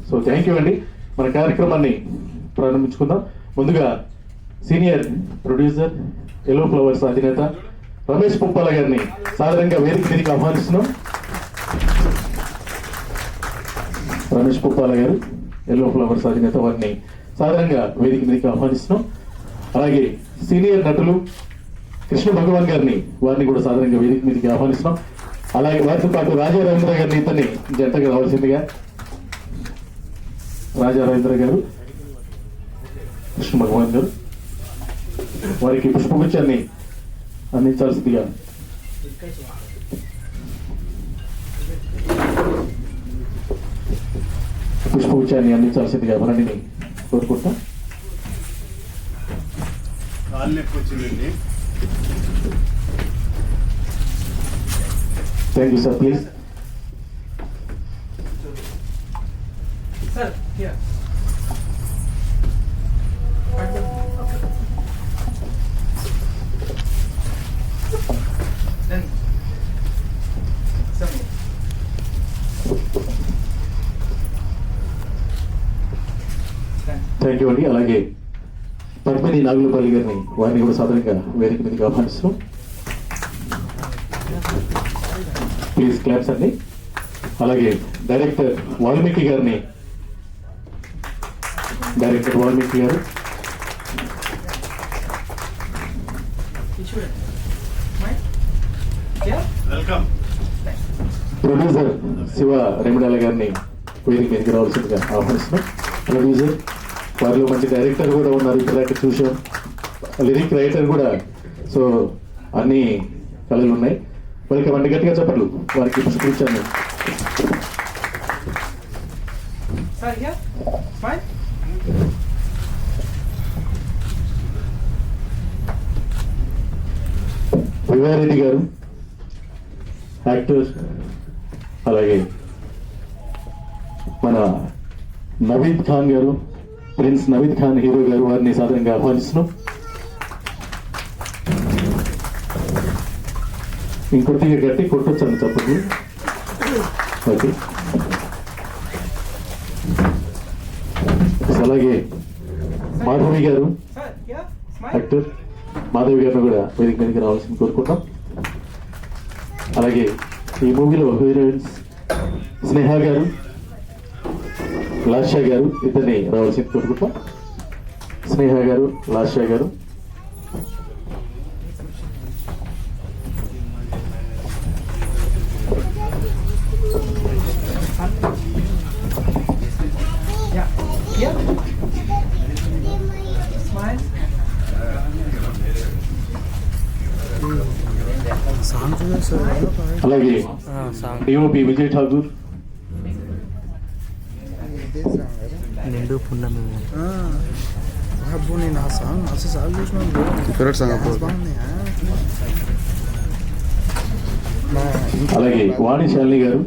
So thank you అండి. మన కార్యక్రమాన్ని ప్రారంభించుకుందాం. ముందుగా సీనియర్ ప్రొడ్యూసర్ ఎల్లో ఫ్లవర్స్ అధినేత రమేష్ పుప్పాల గారిని సాధారణంగా వేదిక మీదకి ఆహ్వానిస్తున్నాం. రమేష్ పుప్పాల గారు ఎల్లో ఫ్లవర్స్ అధినేత, వారిని సాధారణంగా వేదిక మీదకి ఆహ్వానిస్తున్నాం. అలాగే సీనియర్ నటులు కృష్ణ భగవాన్ గారిని, వారిని కూడా సాధారణంగా వేదిక మీదకి ఆహ్వానిస్తున్నాం. అలాగే వారితో పాటు రాజా రవీంద్ర గారిని ఇతన్ని జంటగా రావాల్సిందిగా రాజా రవీంద్ర గారు, కృష్ణ భగవాన్ గారు వారికి పుష్పగుచ్చాన్ని అందించాల్సిందిగా మనని కోరుకుంటాం. Thank you sir. Please Sir, here. Then, some. Thank you అండి. అలాగే పద్మిని నాగులపల్లి గారిని, వారిని కూడా సాధారణంగా వేదిక మీదకి ఆహ్వానిస్తున్నాం. ప్లీజ్ క్లాప్స్ అండి. అలాగే డైరెక్టర్ వాల్మీకి గారిని, డైరెక్టర్ వాల్మీకి గారు, ప్రొడ్యూసర్ శివ రెమిడాల గారిని వేదిక మీదకి రావాల్సిందిగా ఆహ్వానిస్తున్నాం. ప్రొడ్యూసర్, వారిలో మంచి డైరెక్టర్ కూడా ఉన్నారు, ఇప్పుడు చూసాం, లిరిక్ రైటర్ కూడా. సో అన్ని కళలు ఉన్నాయి. వెల్కమ్ అండి, గట్టిగా చెప్పట్లు వారికి పుష్పించాను. వివారెడ్డి గారు యాక్టర్, అలాగే మన నవీద్ ఖాన్ గారు, ప్రిన్స్ నవీద్ ఖాన్ హీరో గారు, వారిని సాధారణంగా ఆహ్వానిస్తున్నాం. ఇంకొద్దిగా గట్టి కొట్టొచ్చాను చెప్పండి. ఓకే. అలాగే మాధవి గారు యాక్టర్, మాధవి గారిని కూడా వేదిక మీదకి రావాల్సింది కోరుకుంటాం. అలాగే ఈ మూవీలో హీరోయిన్స్ స్నేహ గారు, లాస్యా గారు, ఇద్దరిని రావాల్సింది కోరుకుంటాం. స్నేహ గారు, లాస్యా గారు. అలాగే డిఓపి విజయ్ ఠాకూర్, నిండు పున్నమి అలాగే వాణి శాలిని గారు,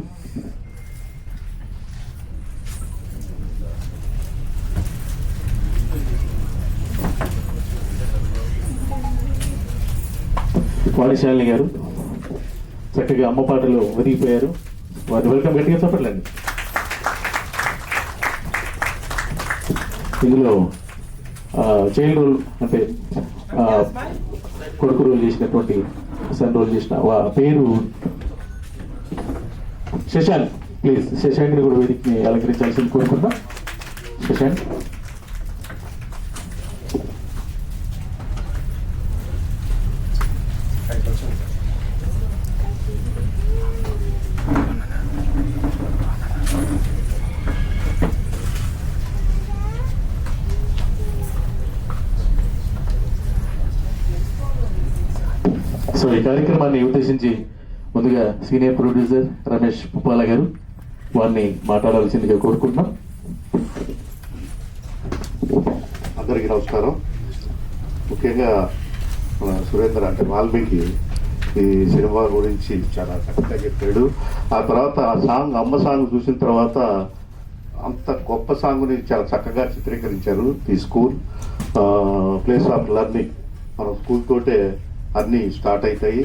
వాణిశాలిని గారు చక్కగా అమ్మ పాటలు ఒదిగిపోయారు. వారి వెల్కమ్ గట్టిగా చెప్పట్లండి. ఇందులో చైల్డ్ రోల్ అంటే కొడుకు రోల్ చేసినటువంటి, సన్ రోల్ చేసిన పేరు శశాంక్. ప్లీజ్ శశాంక్ని కూడా వేదికని అలంకరించాల్సింది కోరుకుంటాం. శశాంక్. సో ఈ కార్యక్రమాన్ని ఉద్దేశించి ముందుగా సీనియర్ ప్రొడ్యూసర్ రమేష్ పుప్పాల గారు, వారిని మాట్లాడాల్సిందిగా కోరుకుంటున్నాం. అందరికీ నమస్కారం. ముఖ్యంగా మన సురేంద్ర అంటే వాల్మీకి ఈ సినిమా గురించి చాలా చక్కగా చెప్పాడు. ఆ తర్వాత ఆ సాంగ్, అమ్మ సాంగ్ చూసిన తర్వాత అంత గొప్ప సాంగ్ని చాలా చక్కగా చిత్రీకరించారు. ఈ స్కూల్ ప్లేస్ ఆఫ్ లెర్నింగ్, మన స్కూల్ తోటే అన్నీ స్టార్ట్ అవుతాయి.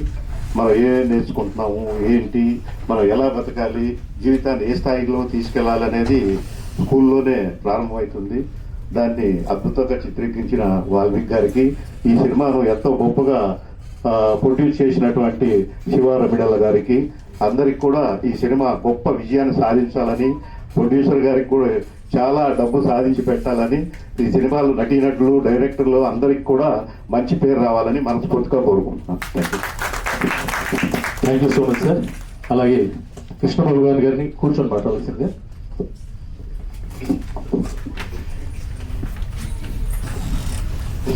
మనం ఏం నేర్చుకుంటున్నాము, ఏంటి, మనం ఎలా బతకాలి, జీవితాన్ని ఏ స్థాయిలో తీసుకెళ్లాలనేది స్కూల్లోనే ప్రారంభమవుతుంది. దాన్ని అద్భుతంగా చిత్రీకరించిన వాల్మీకి గారికి, ఈ సినిమాను ఎంతో గొప్పగా ప్రొడ్యూస్ చేసినటువంటి శివారమిడల గారికి, అందరికి కూడా ఈ సినిమా గొప్ప విజయాన్ని సాధించాలని, ప్రొడ్యూసర్ గారికి కూడా చాలా డబ్బు సాధించి పెట్టాలని, ఈ సినిమాలో నటీనటులు, డైరెక్టర్లు అందరికి కూడా మంచి పేరు రావాలని మనస్ఫూర్తిగా కోరుకుంటున్నాను. Thank you so much sir. అలాగే కృష్ణ భగవాన్ గారిని కూర్చొని మాట్లాడాల్సిందిగా.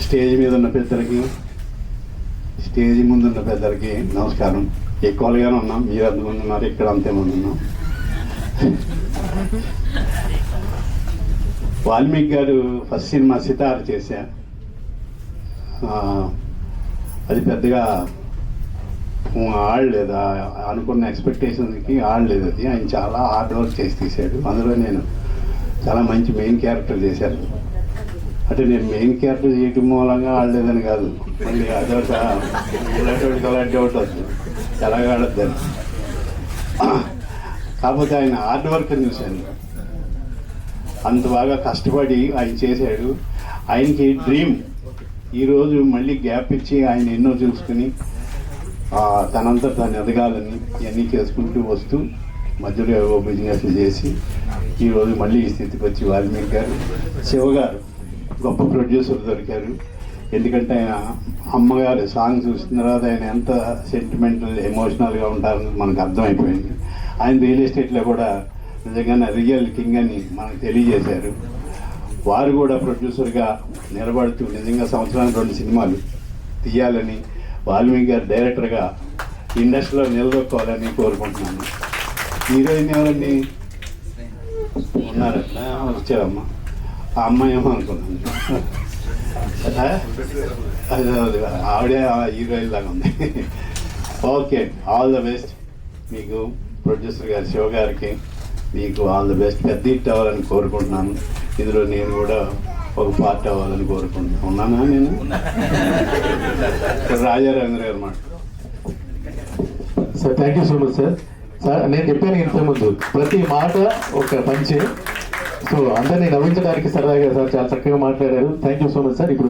స్టేజ్ మీద ఉన్న పెద్దలకి, స్టేజ్ ముందున్న పెద్దలకి నమస్కారం. ఎక్కువగానే ఉన్నాం, మీరు అంతమంది ఉన్నారు, ఇక్కడ అంతేమంది ఉన్నాం. వాల్మీకి గారు ఫస్ట్ సినిమా సితార్ చేశారు. అది పెద్దగా ఆడలేదు, అనుకున్న ఎక్స్పెక్టేషన్కి ఆడలేదు. అది ఆయన చాలా హార్డ్ వర్క్ చేసి తీశాడు. అందులో నేను చాలా మంచి మెయిన్ క్యారెక్టర్ చేశాను. అంటే నేను మెయిన్ క్యారెక్టర్ చేయటం మూలంగా ఆడలేదని కాదు, మళ్ళీ అదొక ఇలాంటి అలాంటి ఒకటి వస్తుంది, ఎలాగ ఆడద్దని. కాకపోతే ఆయన హార్డ్ వర్క్ అని చూశాను. అంత బాగా కష్టపడి ఆయన చేశాడు. ఆయనకి డ్రీమ్ ఈరోజు మళ్ళీ గ్యాప్ ఇచ్చి ఆయన ఎన్నో చూసుకుని తనంతా తను ఎదగాలని ఇవన్నీ చేసుకుంటూ వస్తూ మధ్యలో ఏవో బిజినెస్లు చేసి ఈరోజు మళ్ళీ ఈ స్థితికి వచ్చి వాల్మీకి గారు, శివ గారు గొప్ప ప్రొడ్యూసర్ దొరికారు. ఎందుకంటే ఆయన అమ్మగారు సాంగ్ చూసిన తర్వాత ఆయన ఎంత సెంటిమెంటల్, ఎమోషనల్గా ఉంటారని మనకు అర్థమైపోయింది. ఆయన రియల్ ఎస్టేట్లో కూడా నిజంగానే రియల్ కింగ్ అని మనకు తెలియజేశారు. వారు కూడా ప్రొడ్యూసర్గా నిలబడుతూ నిజంగా సంవత్సరానికి 2 సినిమాలు తీయాలని, వాల్మీకి గారు డైరెక్టర్గా ఇండస్ట్రీలో నిలదొక్కోవాలని కోరుకుంటున్నాను. హీరోయిన్ ఎవరండి ఉన్నారట్లా వచ్చారమ్మా, ఆ అమ్మాయి ఏమో అనుకున్నాను, ఆవిడే హీరోయిన్ లాగా ఉంది. ఓకే, ఆల్ ద బెస్ట్ మీకు. ప్రొడ్యూసర్ గారు శివ గారికి మీకు ఆల్ ది బెస్ట్. పెద్ద హిట్ అవ్వాలని కోరుకుంటున్నాను. ఇందులో నేను కూడా ఒక పార్ట్ అవ్వాలని కోరుకుంటున్నాను. ఉన్నానా నేను? రాజారావు గారు మాట. Sir thank you so much sir. Sir నేను చెప్పాను ఇంతకుముందు, ప్రతి మాట ఒక పంచే. సో అందరినీ నవ్వించడానికి సరదాగా సార్ చాలా చక్కగా మాట్లాడారు. Thank you so much sir. ఇప్పుడు